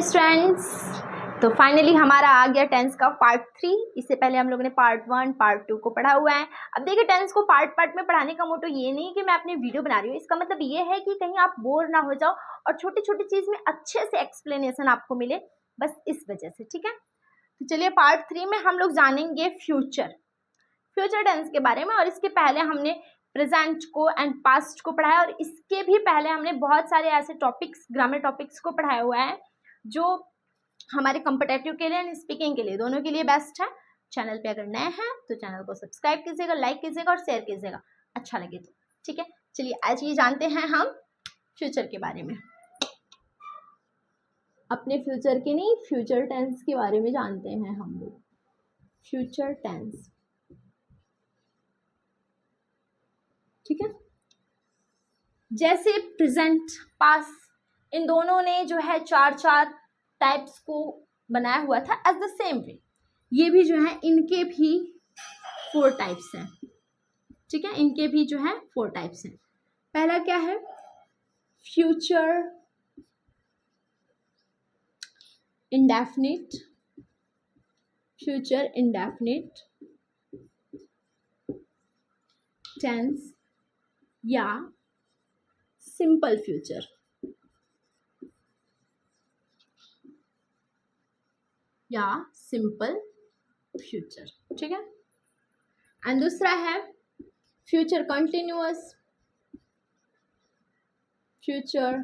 Students, तो finally हमारा आ गया टेंस का पार्ट 3। इससे पहले हम लोगों ने पार्ट 1 पार्ट 2 को पढ़ा हुआ है। अब देखिए, टेंस को पार्ट में पढ़ाने का मोटो ये नहीं कि मैं अपनी वीडियो बना रही हूँ, इसका मतलब ये है कि कहीं आप बोर ना हो जाओ और छोटी छोटी चीज में अच्छे से एक्सप्लेनेशन आपको मिले, बस इस वजह से। ठीक है, तो चलिए पार्ट 3 में हम लोग जानेंगे फ्यूचर टेंस के बारे में। और इसके पहले हमने प्रेजेंट को एंड पास्ट को पढ़ाया, और इसके भी पहले हमने बहुत सारे ऐसे टॉपिक्स, ग्रामर टॉपिक्स को पढ़ाया हुआ है जो हमारे कॉम्पिटिटिव के लिए एंड स्पीकिंग के लिए, दोनों के लिए बेस्ट है। चैनल पे अगर नए हैं तो चैनल को सब्सक्राइब कीजिएगा, लाइक कीजिएगा और शेयर कीजिएगा अच्छा लगे तो। ठीक है, चलिए आज ये जानते हैं हम फ्यूचर के बारे में। अपने फ्यूचर के नहीं, फ्यूचर टेंस के बारे में जानते हैं हम लोग। फ्यूचर टेंस, ठीक है। जैसे प्रेजेंट, पास्ट, इन दोनों ने जो है चार टाइप्स को बनाया हुआ था। एज द सेम वे ये भी जो है, इनके भी 4 टाइप्स हैं। ठीक है, इनके भी जो है 4 टाइप्स हैं। पहला क्या है? Future indefinite, future indefinite tense या सिंपल फ्यूचर, या सिंपल फ्यूचर। ठीक है, एंड दूसरा है future continuous, future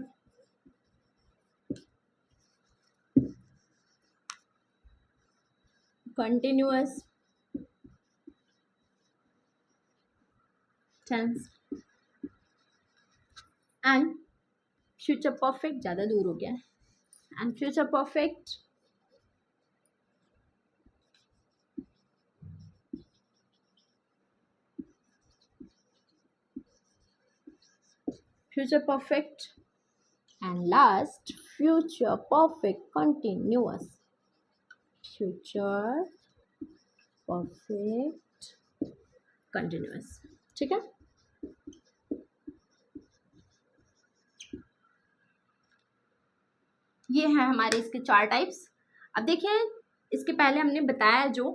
continuous tense and future perfect. ज़्यादा दूर हो गया है। And future perfect and last future perfect continuous, future perfect continuous। ठीक है, ये है हमारे इसके 4 टाइप्स। अब देखिए, इसके पहले हमने बताया जो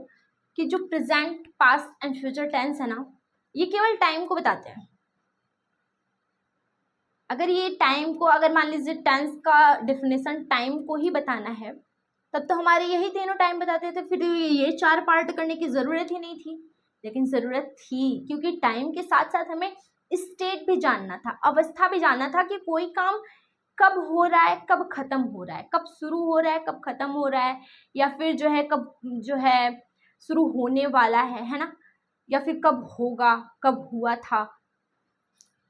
कि जो present, past and future tense है ना, ये केवल टाइम को बताते हैं। अगर ये टाइम को, अगर मान लीजिए टेंस का डेफिनेशन टाइम को ही बताना है, तब तो हमारे यही तीनों टाइम बताते थे, फिर ये 4 पार्ट करने की ज़रूरत ही नहीं थी। लेकिन ज़रूरत थी, क्योंकि टाइम के साथ साथ हमें स्टेट भी जानना था, अवस्था भी जानना था कि कोई काम कब हो रहा है, कब ख़त्म हो रहा है, कब शुरू हो रहा है, कब ख़त्म हो रहा है, या फिर जो है कब जो है शुरू होने वाला है ना, या फिर कब होगा, कब हुआ था।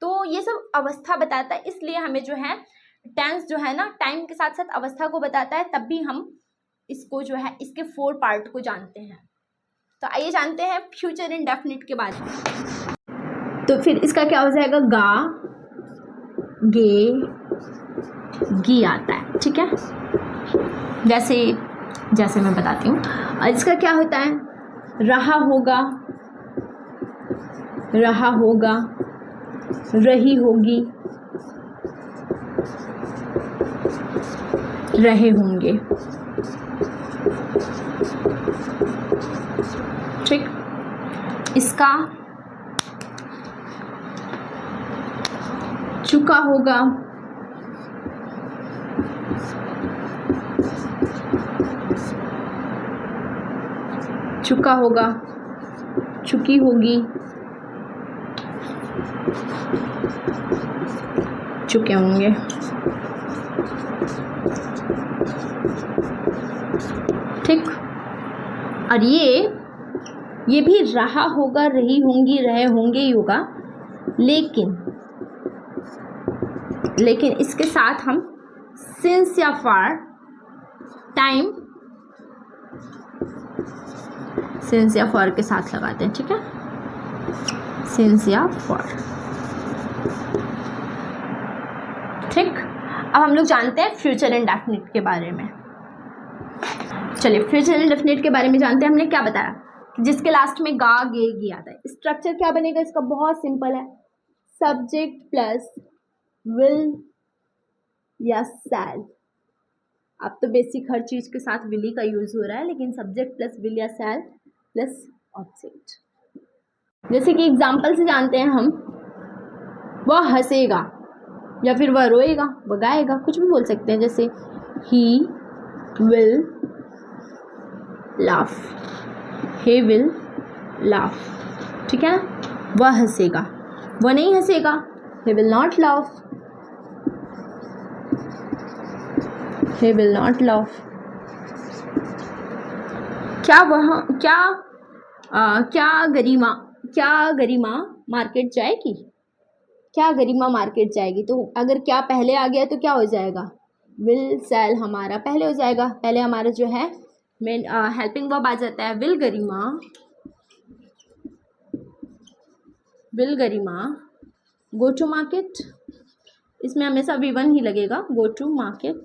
तो ये सब अवस्था बताता है, इसलिए हमें जो है टेंस जो है ना, टाइम के साथ साथ अवस्था को बताता है। तब भी हम इसको जो है, इसके 4 पार्ट को जानते हैं। तो आइए जानते हैं फ्यूचर इंडेफिनिट के बारे में। तो फिर इसका क्या हो जाएगा? गा, गे, गी आता है। ठीक है, जैसे मैं बताती हूँ। और इसका क्या होता है? रहा होगा, रहा होगा, रही होगी, रहे होंगे। ठीक, इसका चुका होगा, चुका होगा, चुकी होगी, चुके होंगे। ठीक, और ये भी रहा होगा, रही होंगी, रहे होंगे ही होगा, लेकिन इसके साथ हम सिंस या फॉर टाइम, सिंस या फॉर के साथ लगाते हैं। ठीक है, सिंस या फॉर। ठीक, अब हम लोग जानते हैं फ्यूचर इंडेफिनिट के बारे में। चलिए फ्यूचर इंडेफिनिट के बारे में जानते हैं। हमने क्या बताया, जिसके लास्ट में गा, गे, गी आता है। स्ट्रक्चर क्या बनेगा इसका? बहुत सिंपल है, सब्जेक्ट प्लस विल या शैल, अब तो बेसिक हर चीज़ के साथ विल का यूज़ हो रहा है, लेकिन सब्जेक्ट प्लस विल या शैल प्लस ऑब्जेक्ट। जैसे कि एग्जाम्पल से जानते हैं हम, वह हंसेगा या फिर वह रोएगा, वह गाएगा, कुछ भी बोल सकते हैं। जैसे he will laugh, he will laugh, ठीक है। वह हंसेगा, वह नहीं हंसेगा, he will not laugh, he will not laugh. क्या वह क्या गरिमा मार्केट जाएगी? क्या गरिमा मार्केट जाएगी? तो अगर क्या पहले आ गया तो क्या हो जाएगा? विल शैल हमारा पहले हो जाएगा। पहले हमारा जो है मेन हेल्पिंग वर्ब आ जाता है। Will Garima go to market, इसमें हमेशा V1 ही लगेगा। Go to market,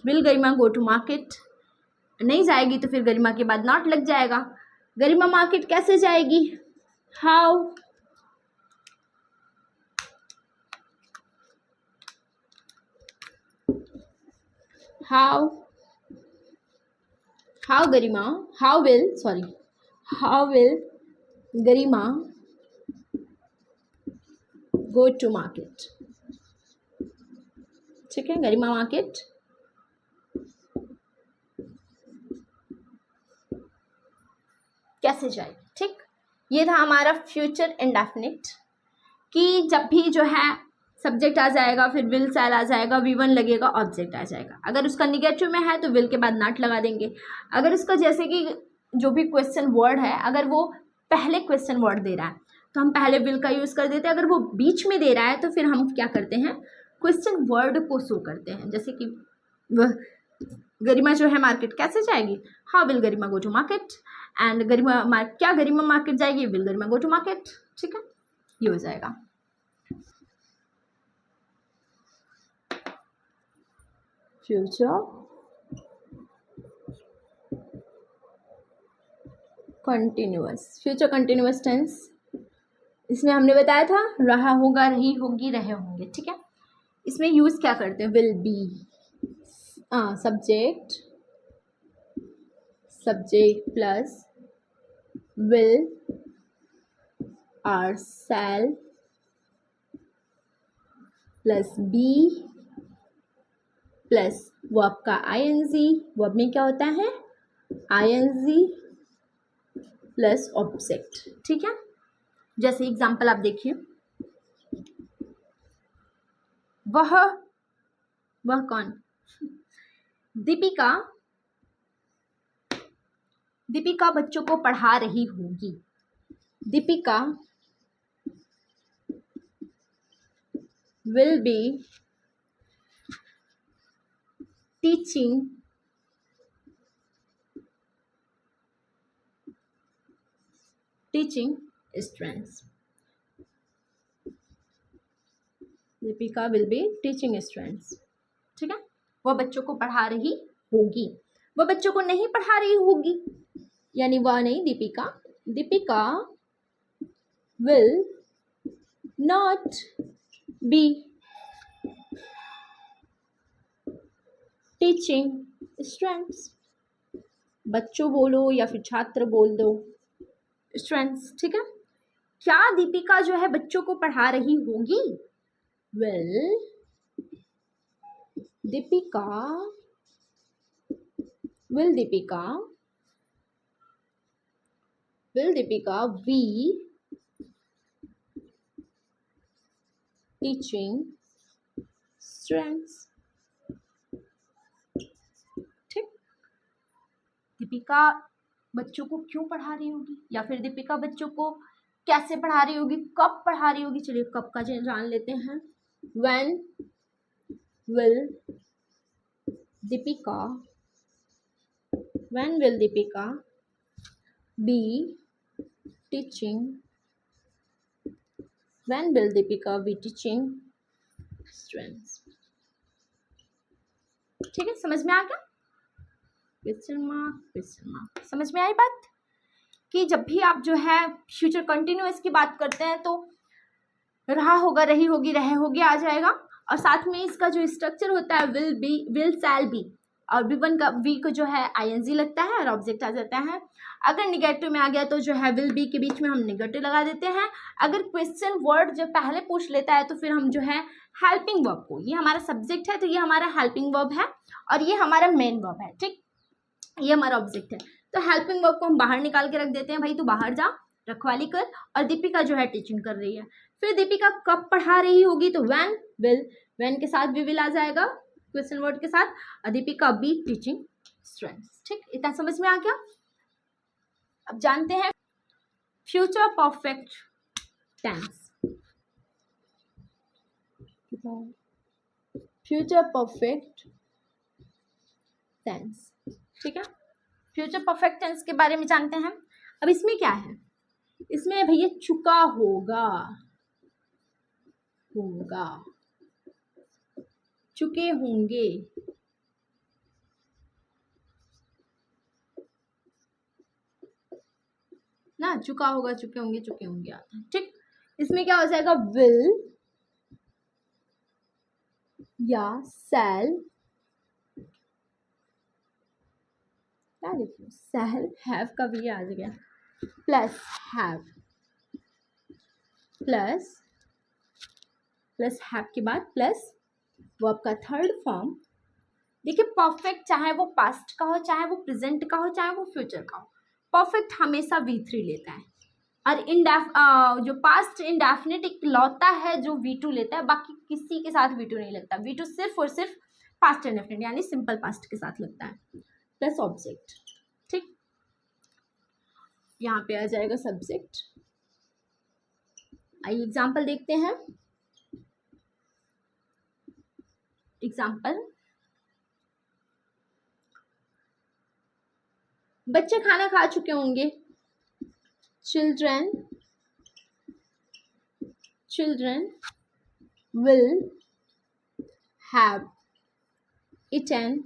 will Garima go to market. नहीं जाएगी तो फिर गरिमा के बाद नॉट लग जाएगा। गरिमा मार्केट कैसे जाएगी? How will Garima go to market, ठीक है। गरिमा मार्केट कैसे जाएगी, ठीक। ये था हमारा फ्यूचर इंडेफिनिट कि जब भी जो है सब्जेक्ट आ जाएगा, फिर विल शैल आ जाएगा, V1 लगेगा, ऑब्जेक्ट आ जाएगा। अगर उसका निगेटिव में है तो विल के बाद नॉट लगा देंगे। अगर उसका जैसे कि जो भी क्वेश्चन वर्ड है, अगर वो पहले क्वेश्चन वर्ड दे रहा है तो हम पहले विल का यूज़ कर देते हैं। अगर वो बीच में दे रहा है तो फिर हम क्या करते हैं, क्वेश्चन वर्ड को शो करते हैं। जैसे कि वह गरिमा जो है मार्केट कैसे जाएगी? How will Garima go to market. And क्या गरिमा मार्केट जाएगी? Will Garima go to market, ठीक है। ये हो जाएगा। फ्यूचर कंटिन्यूअस टेंस, इसमें हमने बताया था रहा होगा, रही होगी, रहे होंगे, ठीक है। इसमें यूज़ क्या करते हैं? Will be, subject plus will और shall plus be plus verb का आईएनजी। वर्ब में क्या होता है? आईएनजी प्लस ऑब्जेक्ट, ठीक है। जैसे एग्जाम्पल आप देखिए, वह कौन? दीपिका बच्चों को पढ़ा रही होगी। Deepika will be teaching students. Deepika will be teaching students, ठीक है। वह बच्चों को पढ़ा रही होगी। वह बच्चों को नहीं पढ़ा रही होगी, यानी वह नहीं, Deepika will not be teaching students. बच्चों बोलो या फिर छात्र बोल दो, स्टूडेंट्स, ठीक है। क्या दीपिका जो है बच्चों को पढ़ा रही होगी? Will Deepika be teaching students, ठीक। दीपिका बच्चों को क्यों पढ़ा रही होगी, या फिर दीपिका बच्चों को कैसे पढ़ा रही होगी, कब पढ़ा रही होगी। चलिए कब का जान लेते हैं। When will Deepika be teaching? When will Deepika be teaching students? ठीक है, समझ में आ गया? Question mark. समझ में आई बात कि जब भी आप जो है फ्यूचर कंटिन्यूअस की बात करते हैं तो रहा होगा, रही होगी, रहे होगी आ जाएगा। और साथ में इसका जो स्ट्रक्चर होता है will be, will, shall be, और वी1 का वी को जो है आईएनजी लगता है और ऑब्जेक्ट आ जाता है। अगर निगेटिव में आ गया तो जो है विल बी के बीच में हम निगेटिव लगा देते हैं। अगर क्वेश्चन वर्ड जब पहले पूछ लेता है तो फिर हम जो है हेल्पिंग वर्ब को, ये हमारा सब्जेक्ट है तो ये हमारा हेल्पिंग वर्ब है और ये हमारा मेन वर्ब है, ठीक, ये हमारा ऑब्जेक्ट है। तो हेल्पिंग वर्ब को हम बाहर निकाल के रख देते हैं, भाई तू बाहर जा, रखवाली कर। और दीपिका जो है टीचिंग कर रही है। फिर दीपिका कब पढ़ा रही होगी तो व्हेन, विल, व्हेन के साथ भी विल आ जाएगा क्वेश्चन वर्ड के साथ। और दीपिका बी टीचिंग स्टूडेंट्स, ठीक, इतना समझ में आ गया। अब जानते हैं future perfect tense. Future perfect tense, ठीक है, फ्यूचर परफेक्ट टेंस के बारे में जानते हैं। अब इसमें क्या है, इसमें भैया चुका होगा, होगा, चुके होंगे, ना, चुका होगा, चुके होंगे, चुके होंगे आता है, ठीक। इसमें क्या हो जाएगा, विल या शैल, क्या लिखूं, शैल, हैव का भी आ गया, प्लस हैव, प्लस हैव के बाद प्लस वर्ब का थर्ड फॉर्म। देखिए परफेक्ट चाहे वो पास्ट का हो, चाहे वो प्रेजेंट का हो, चाहे वो फ्यूचर का हो, परफेक्ट हमेशा V3 लेता है। और जो पास्ट इंडेफिनिट इकलौता है जो V2 लेता है, बाकी किसी के साथ V2 नहीं लगता। V2 सिर्फ और सिर्फ पास्ट इंडेफिनिट यानी सिंपल पास्ट के साथ लगता है, प्लस ऑब्जेक्ट, ठीक। यहाँ पे आ जाएगा सब्जेक्ट। आइए एग्जाम्पल देखते हैं। एग्जाम्पल, बच्चे खाना खा चुके होंगे, children will have eaten,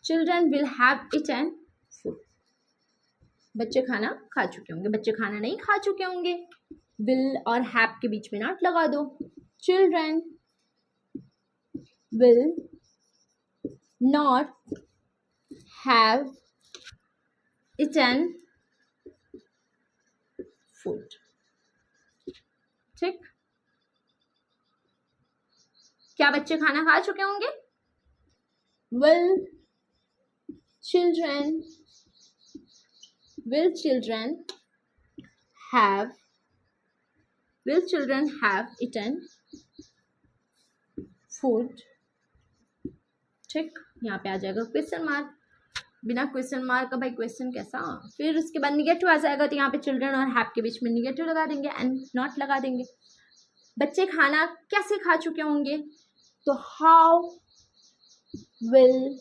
children will have eaten food। बच्चे खाना खा चुके होंगे, बच्चे खाना नहीं खा चुके होंगे, will और have के बीच में नॉट लगा दो। children will not have eaten food, ठीक। क्या बच्चे खाना खा चुके होंगे, will children have eaten food, ठीक। यहाँ पे आ जाएगा क्वेश्चन मार्क, बिना क्वेश्चन मार्क का भाई क्वेश्चन कैसा। फिर उसके बाद निगेटिव आ जाएगा तो यहाँ पे चिल्ड्रन और हैव के बीच में निगेटिव लगा देंगे एंड नॉट लगा देंगे। बच्चे खाना कैसे खा चुके होंगे तो how will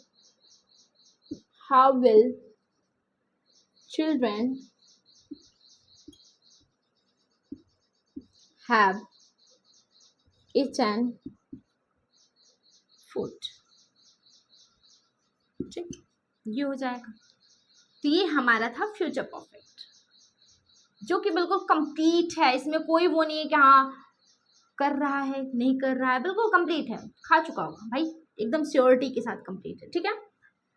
children have eaten food, ठीक, ये हो जाएगा। तो ये हमारा था फ्यूचर परफेक्ट, जो कि बिल्कुल कंप्लीट है, इसमें कोई वो नहीं है कि हाँ कर रहा है नहीं कर रहा है, बिल्कुल कंप्लीट है, खा चुका होगा भाई, एकदम श्योरिटी के साथ कंप्लीट है, ठीक है,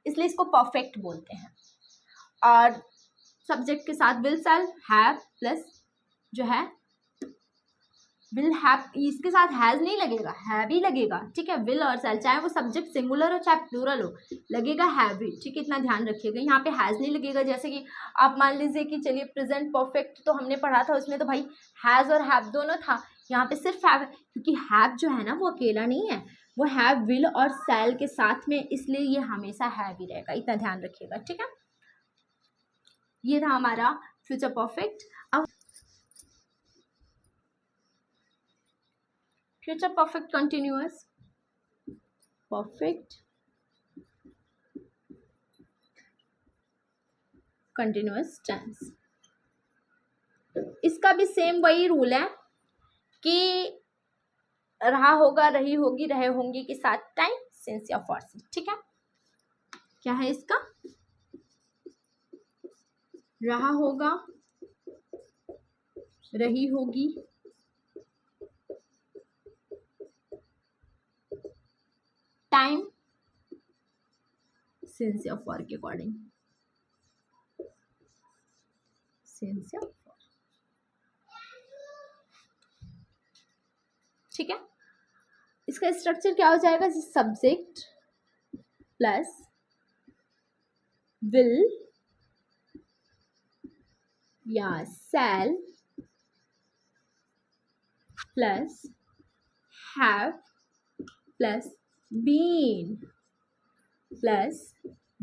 इसलिए इसको परफेक्ट बोलते हैं। और सब्जेक्ट के साथ विल, शैल, हैव प्लस जो है विल हैव, इसके साथ हैज नहीं लगेगा, हैव ही लगेगा, ठीक है। विल और शैल चाहे वो सब्जेक्ट सिंगुलर हो चाहे प्लूरल हो, लगेगा हैव ही, ठीक है, इतना ध्यान रखिएगा। यहाँ पे हैज नहीं लगेगा, जैसे कि आप मान लीजिए कि चलिए प्रेजेंट परफेक्ट तो हमने पढ़ा था, उसमें तो भाई हैज और हैव दोनों था, यहाँ पे सिर्फ हैव, क्योंकि हैव जो है ना वो अकेला नहीं है, वो हैव, विल और शैल के साथ में, इसलिए ये हमेशा हैव ही रहेगा, इतना ध्यान रखिएगा, ठीक है। ये था हमारा फ्यूचर परफेक्ट। अब future perfect continuous, perfect continuous tense, इसका भी सेम वही रूल है कि रहा होगा, रही होगी, रहे होंगे के साथ टाइम सिंस या फॉर से, ठीक है। क्या है इसका, रहा होगा, रही होगी, टाइम सिंस या फॉर के अकॉर्डिंग, सिंस या फॉर, ठीक है। इसका स्ट्रक्चर क्या हो जाएगा, सब्जेक्ट प्लस विल या shall plus have plus been plus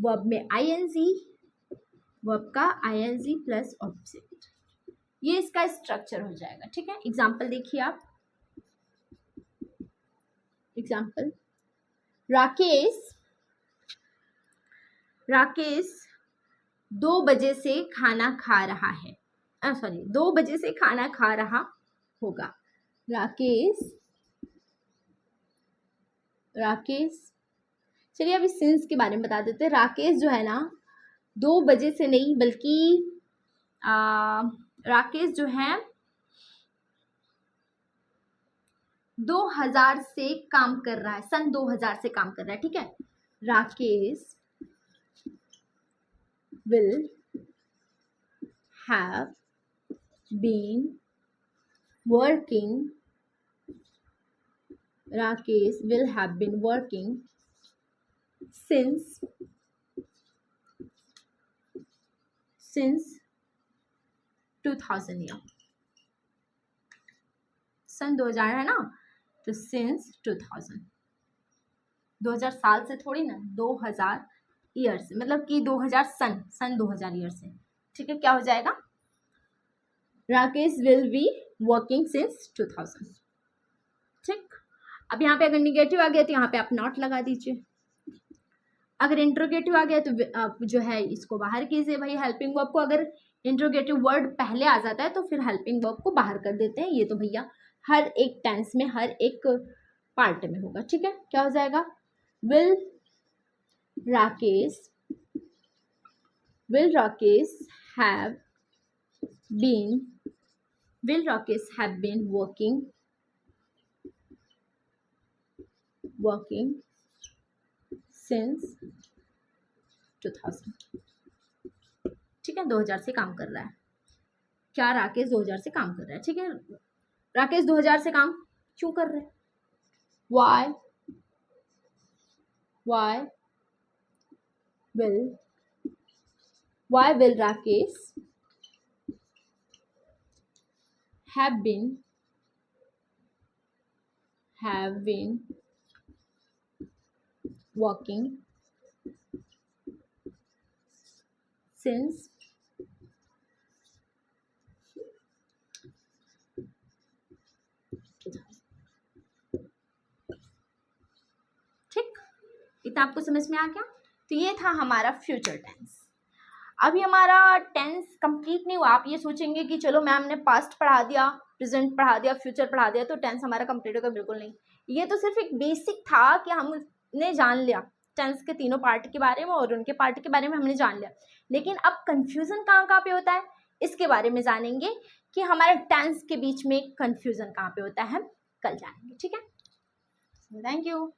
verb में आईएनजी, वर्ब का आईएनजी प्लस ऑब्जेक्ट, ये इसका स्ट्रक्चर हो जाएगा, ठीक है। एग्जाम्पल देखिए आप, एग्जाम्पल, राकेश 2 बजे से खाना खा रहा है, 2 बजे से खाना खा रहा होगा। राकेश चलिए अभी सिंस के बारे में बता देते हैं। राकेश जो है ना 2 बजे से नहीं बल्कि राकेश जो है 2000 से काम कर रहा है, सन 2000 से काम कर रहा है, ठीक है। Rakesh will have been working, Rakesh will have been working since 2000 year, सन 2000 है ना, तो सिंस 2000 साल से थोड़ी ना, 2000 ईयर से, मतलब कि 2000 सन 2000 ईयर से, ठीक है। क्या हो जाएगा, Rakesh will be working since 2000, ठीक। अब यहाँ पे अगर निगेटिव आ गया तो यहाँ पे आप नॉट लगा दीजिए, अगर इंट्रोगेटिव आ गया तो आप जो है इसको बाहर कीजिए। भाई हेल्पिंग वर्ब को अगर इंट्रोगेटिव वर्ड पहले आ जाता है तो फिर हेल्पिंग वर्ब को बाहर कर देते हैं, ये तो भैया हर एक टेंस में हर एक पार्ट में होगा, ठीक है। क्या हो जाएगा, will Rakesh have been working since 2000, ठीक है। 2000 से काम कर रहा है, क्या राकेश 2000 से काम कर रहा है, ठीक है। राकेश 2000 से काम क्यों कर रहे हैं, why will Rakesh have been working since 2000, ठीक। इतना आपको समझ में आ गया। तो ये था हमारा फ्यूचर टेंस। अभी हमारा टेंस कंप्लीट नहीं हुआ। आप ये सोचेंगे कि चलो मैम ने पास्ट पढ़ा दिया, प्रेजेंट पढ़ा दिया, फ्यूचर पढ़ा दिया तो टेंस हमारा कंप्लीट होगा, बिल्कुल नहीं। ये तो सिर्फ एक बेसिक था कि हमने जान लिया टेंस के तीनों पार्ट के बारे में और उनके पार्ट के बारे में हमने जान लिया, लेकिन अब कंफ्यूजन कहाँ कहाँ पे होता है इसके बारे में जानेंगे कि हमारे टेंस के बीच में कंफ्यूजन कहाँ पे होता है, हम कल जानेंगे, ठीक है। Thank you.